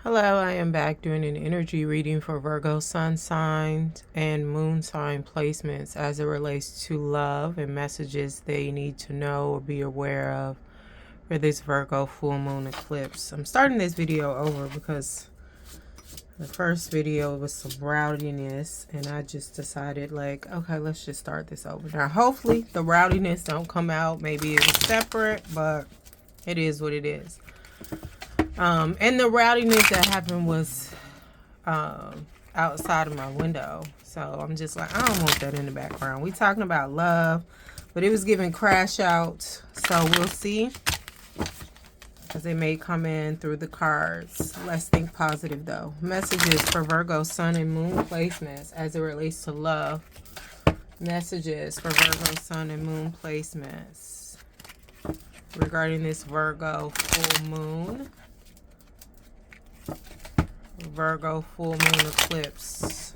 Hello, I am back doing an energy reading for Virgo sun signs and moon sign placements as it relates to love and messages they need to know or be aware of for this Virgo full moon eclipse. I'm starting this video over because the first video was some rowdiness and I just decided okay, let's just start this over. Now, hopefully the rowdiness don't come out. Maybe it was separate, but it is what it is. And the rowdiness that happened was outside of my window. So I'm just like, I don't want that in the background. We talking about love, but it was giving crash out. So we'll see. Because they may come in through the cards. Let's think positive though. Messages for Virgo sun and moon placements as it relates to love. Messages for Virgo sun and moon placements regarding this Virgo full moon. Virgo full moon eclipse.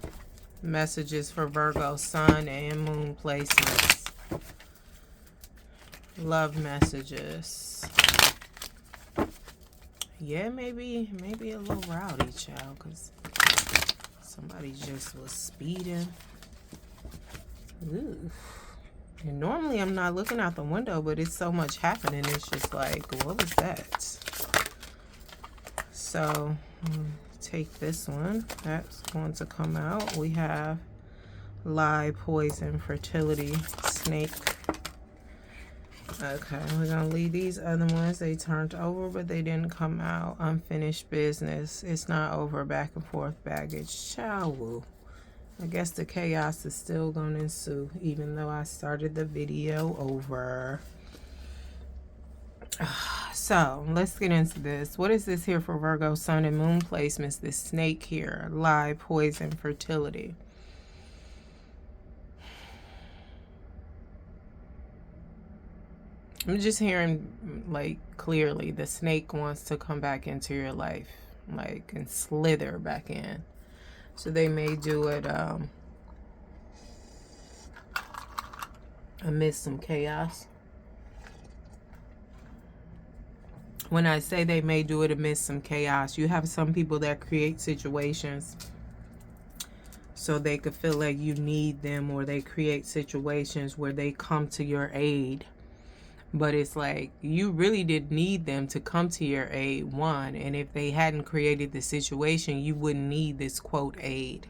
Messages for Virgo sun and moon placements. Love messages. Yeah, maybe a little rowdy, child, because somebody just was speeding. Ooh. And normally I'm not looking out the window, but it's so much happening. It's just like, what was that? So take this one. That's going to come out. We have lie, poison, fertility, snake. Okay, we're gonna leave these other ones. They turned over, but they didn't come out. Unfinished business. It's not over. Back and forth baggage. Chow woo. I guess the chaos is still gonna ensue, even though I started the video over. So let's get into this. What is this here for Virgo sun and moon placements? This snake here. Lie, poison, fertility. I'm just hearing like clearly the snake wants to come back into your life, like, and slither back in. So they may do it amidst some chaos. When I say they may do it amidst some chaos, you have some people that create situations so they could feel like you need them, or they create situations where they come to your aid. But it's like you really did need them to come to your aid, one. And if they hadn't created the situation, you wouldn't need this quote aid.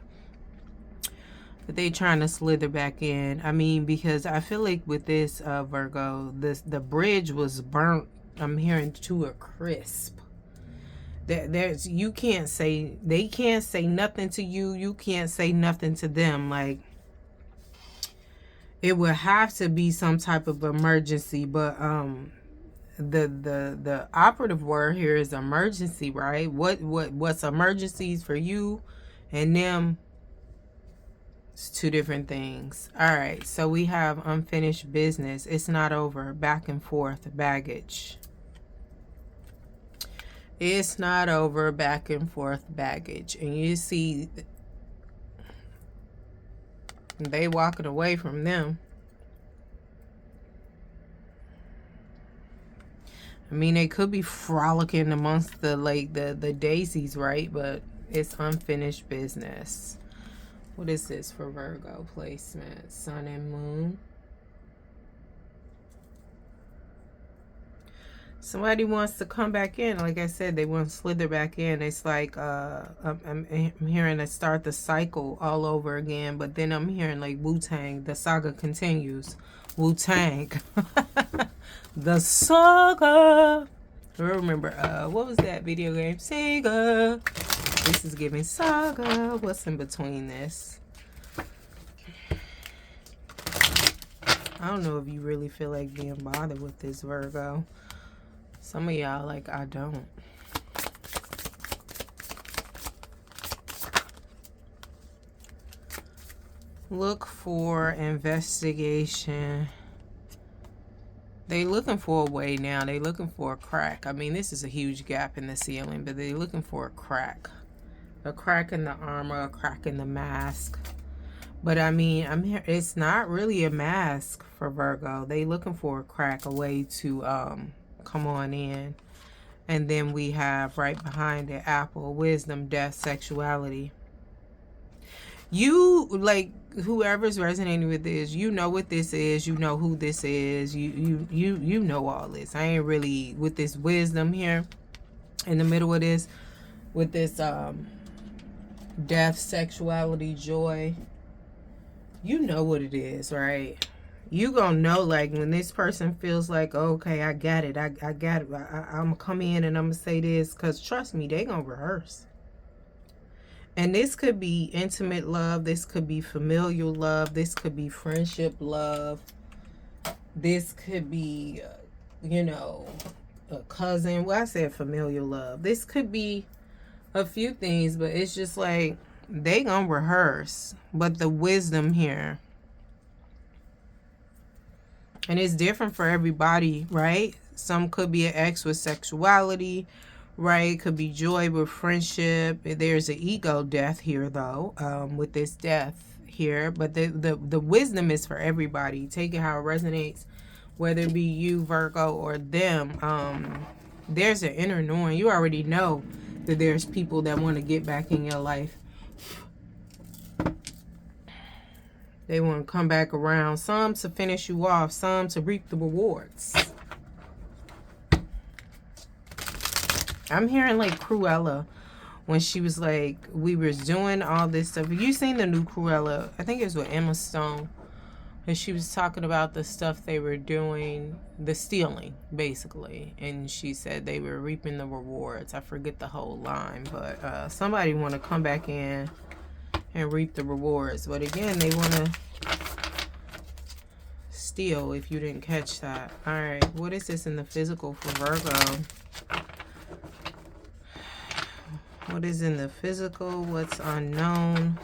But they trying to slither back in. I mean, because I feel like with this Virgo, the bridge was burnt. I'm hearing to a crisp. There's you can't say, they can't say nothing to you. You can't say nothing to them. Like, it would have to be some type of emergency, but the operative word here is emergency, right? What's emergencies for you and them? It's two different things. All right, so we have unfinished business. It's not over. Back and forth baggage. It's not over. Back and forth baggage. And you see they walking away from them. I mean, they could be frolicking amongst the the daisies, right? But it's unfinished business. What is this for Virgo placement? Sun and moon. Somebody wants to come back in. Like I said, they want to slither back in. It's like I'm hearing to start the cycle all over again. But then I'm hearing like Wu-Tang. The saga continues. Wu-Tang. The saga. I remember, what was that video game? Sega. This is giving saga. What's in between this? I don't know if you really feel like being bothered with this, Virgo. Some of y'all, like, I don't. Look for investigation. They looking for a way now. They looking for a crack. I mean, this is a huge gap in the ceiling, but they looking for a crack. A crack in the armor, a crack in the mask. But I mean, I'm here. It's not really a mask for Virgo. They looking for a crack, a way to come on in. And then we have right behind it, Apple, wisdom, death, sexuality. You, like, whoever's resonating with this, you know what this is, you know who this is, you know all this. I ain't really with this wisdom here in the middle of this, with this death, sexuality, joy. You know what it is, right? You gonna know, like, when this person feels like, okay, I got it, I got it, I'm gonna come in and I'm gonna say this, because trust me, they gonna rehearse. And this could be intimate love, this could be familial love, this could be friendship love, this could be you know, a cousin. Well, I said familial love. This could be a few things, but it's just like they gonna rehearse. But the wisdom here, and it's different for everybody, right? Some could be an ex with sexuality, right? Could be joy with friendship. There's an ego death here, though, with this death here. But the wisdom is for everybody. Take it how it resonates, whether it be you, Virgo, or them. There's an inner knowing. You already know that there's people that want to get back in your life. They want to come back around. Some to finish you off. Some to reap the rewards. I'm hearing like Cruella when she was like, we was doing all this stuff. You seen the new Cruella? I think it was with Emma Stone. And she was talking about the stuff they were doing, the stealing, basically. And she said they were reaping the rewards. I forget the whole line. But somebody want to come back in and reap the rewards. But again, they want to steal, if you didn't catch that. All right, what is this in the physical for Virgo? What is in the physical? What's unknown?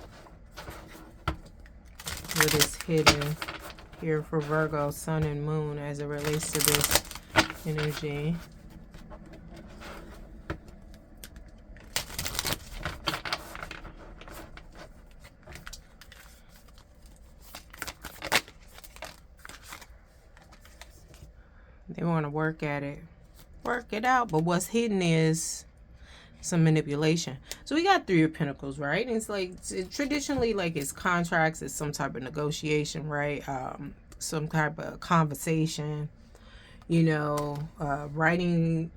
What is hidden here for Virgo, sun and moon, as it relates to this energy? They want to work at it. Work it out. But what's hidden is some manipulation. So we got Three of Pentacles, right? And it's like, traditionally, like, it's contracts, it's some type of negotiation, right? Some type of conversation, you know, writing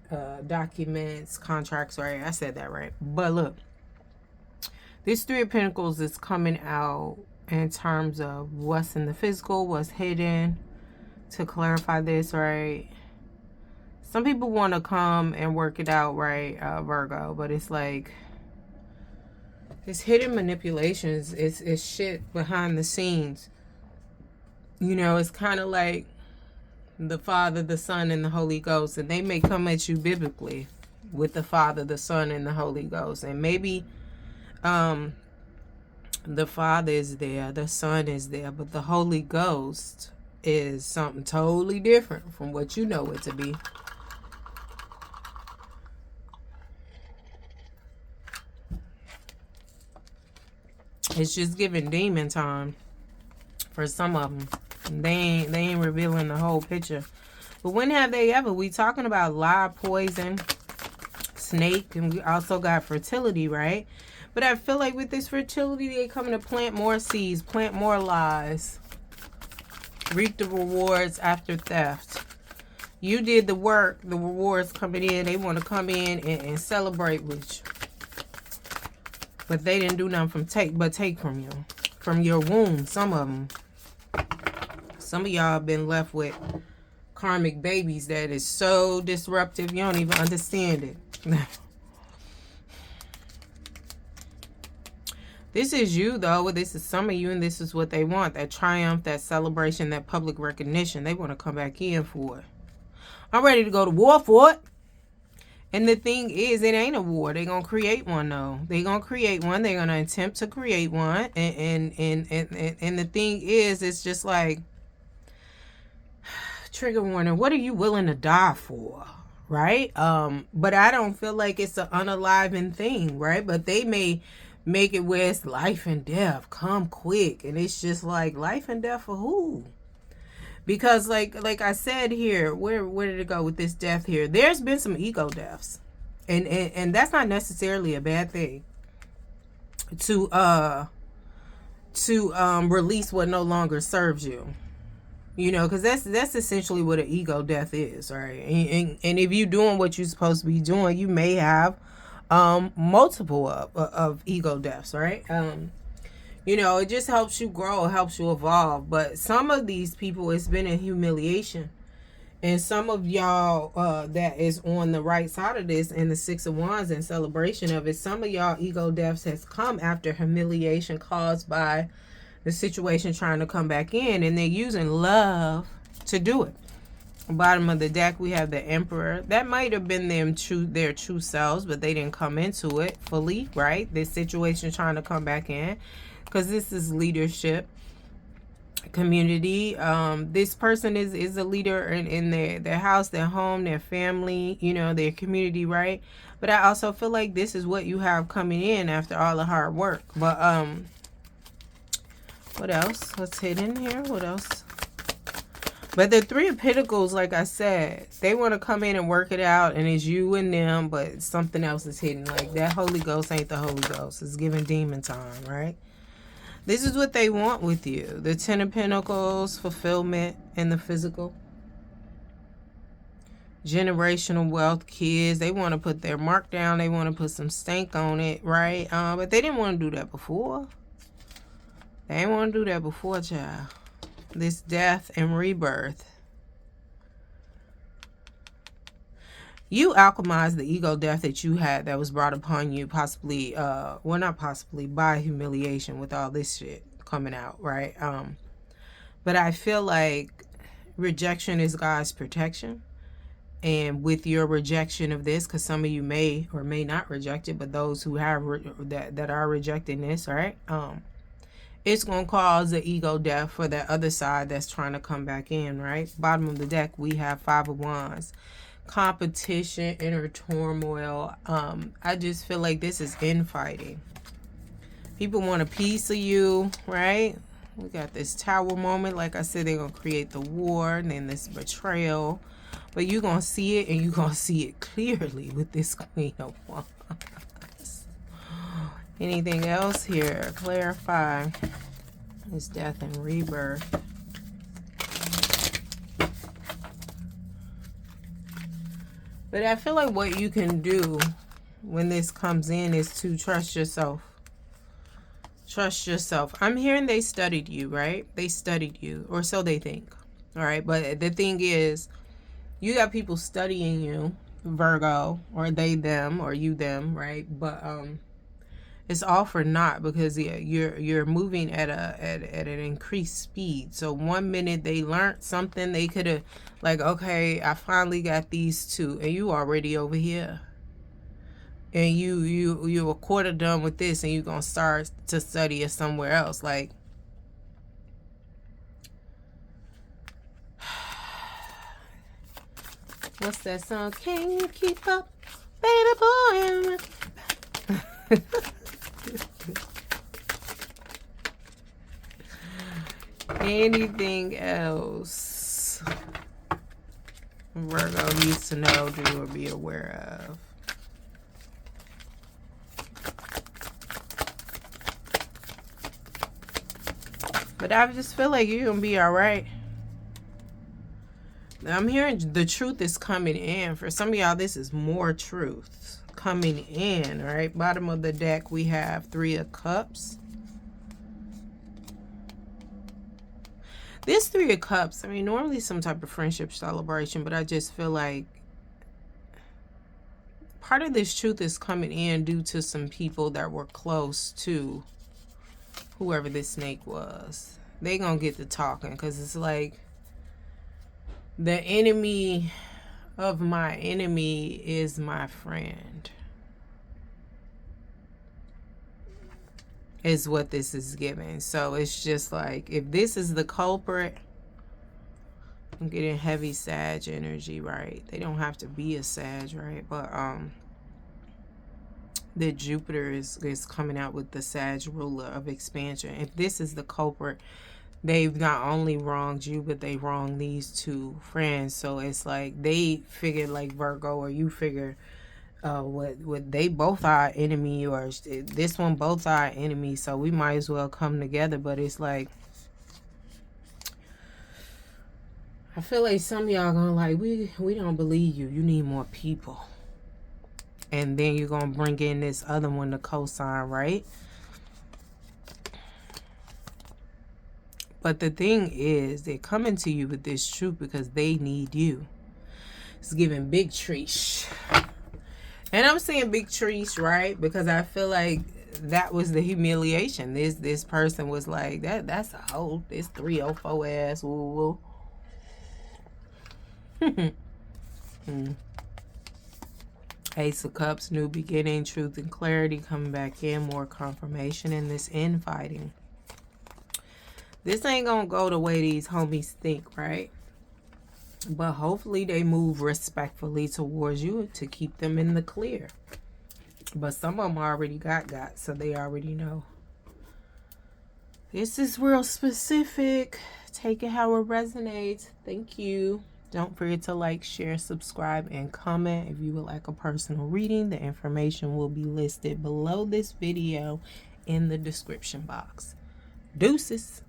documents, contracts, right? I said that right. But look, this Three of Pentacles is coming out in terms of what's in the physical, what's hidden. To clarify this, right? Some people want to come and work it out, right, Virgo? But it's like, it's hidden manipulations. It's shit behind the scenes. You know, it's kind of like the Father, the Son, and the Holy Ghost. And they may come at you biblically with the Father, the Son, and the Holy Ghost. And maybe the Father is there, the Son is there, but the Holy Ghost is something totally different from what you know it to be. It's just giving demon time for some of them. They ain't revealing the whole picture. But when have they ever? We talking about lie, poison, snake, and we also got fertility, right? But I feel like with this fertility, they coming to plant more seeds, plant more lies. Reap the rewards after theft. You did the work, the rewards coming in. They want to come in and celebrate with you. But they didn't do nothing take from you. From your womb, some of them. Some of y'all have been left with karmic babies that is so disruptive, you don't even understand it. This is you, though. This is some of you, and this is what they want. That triumph, that celebration, that public recognition. They want to come back in for it. I'm ready to go to war for it. And the thing is, it ain't a war. They're going to create one, though. They're going to create one. They're going to attempt to create one. And the thing is, it's just like, trigger warning, what are you willing to die for? Right? But I don't feel like it's an unaliving thing, right? But they may make it where it's life and death, come quick. And it's just like, life and death for who? Because like I said here, where did it go with this death here? There's been some ego deaths. And that's not necessarily a bad thing. To release what no longer serves you. You know, because that's essentially what an ego death is, right? And if you're doing what you're supposed to be doing, you may have multiple of ego deaths, right? You know, it just helps you grow, it helps you evolve. But some of these people, it's been a humiliation. And some of y'all that is on the right side of this in the Six of Wands in celebration of it, some of y'all ego deaths has come after humiliation caused by the situation trying to come back in, and they're using love to do it. Bottom of the deck, we have the Emperor. That might have been their true selves, but they didn't come into it fully, right? This situation trying to come back in, because this is leadership, community. This person is a leader in their house, their home, their family, you know, their community, right? But I also feel like this is what you have coming in after all the hard work. But what else? What's hidden here? What else? But the Three of Pentacles, like I said, they want to come in and work it out, and it's you and them, but something else is hidden. Like that Holy Ghost ain't the Holy Ghost. It's giving demon time, right? This is what they want with you. The Ten of Pentacles, fulfillment in the physical. Generational wealth, kids. They want to put their mark down. They want to put some stank on it, right? But they didn't want to do that before. They didn't want to do that before, child. This death and rebirth. You alchemized the ego death that you had that was brought upon you, possibly, well, not possibly, by humiliation with all this shit coming out, right? But I feel like rejection is God's protection. And with your rejection of this, because some of you may or may not reject it, but those who have that are rejecting this, right? It's going to cause the ego death for that other side that's trying to come back in, right? Bottom of the deck, we have Five of Wands. Competition, inner turmoil. I just feel like this is infighting. People want a piece of you, right? We got this Tower moment. Like I said, they're going to create the war and then this betrayal. But you're going to see it, and you're going to see it clearly with this Queen of Wands. Anything else here? Clarify. It's death and rebirth. But I feel like what you can do when this comes in is to trust yourself. Trust yourself. I'm hearing they studied you, right? They studied you, or so they think. All right. But the thing is, you got people studying you, Virgo, or they, them, or you, them, right? But it's all for naught, because you're moving at an increased speed. So 1 minute they learned something, they could have, like, okay, I finally got these two, and you already over here. And you're a quarter done with this, and you're gonna start to study it somewhere else. Like, what's that song? Can you keep up, baby boy? Anything else Virgo needs to know, do, or be aware of? But I just feel like you're gonna be all right. I'm hearing the truth is coming in. For some of y'all, this is more truth coming in, all right? Bottom of the deck, we have Three of Cups. This Three of Cups, I mean, normally some type of friendship celebration, but I just feel like part of this truth is coming in due to some people that were close to whoever this snake was. They gonna get to talking, because it's like the enemy of my enemy is my friend, is what this is giving. So it's just like, if this is the culprit, I'm getting heavy Sag energy, right? They don't have to be a Sag, right? But the Jupiter is coming out with the Sag ruler of expansion. If this is the culprit, they've not only wronged you, but they wronged these two friends. So it's like they figured, like Virgo, or you figure, what they both are our enemy, or this one both are our enemy, so we might as well come together. But it's like, I feel like some of y'all gonna like, we don't believe you. You need more people. And then you're gonna bring in this other one to co-sign, right? But the thing is, they're coming to you with this truth because they need you. It's giving big trees. And I'm saying big trees, right? Because I feel like that was the humiliation. This person was like, that's a hoe. This 304 ass. Woo woo. Ace of Cups, new beginning, truth and clarity coming back in, more confirmation in this infighting. This ain't gonna go the way these homies think, right? But hopefully they move respectfully towards you to keep them in the clear. But some of them already got, so they already know. This is real specific. Take it how it resonates. Thank you. Don't forget to like, share, subscribe, and comment. If you would like a personal reading, the information will be listed below this video in the description box. Deuces.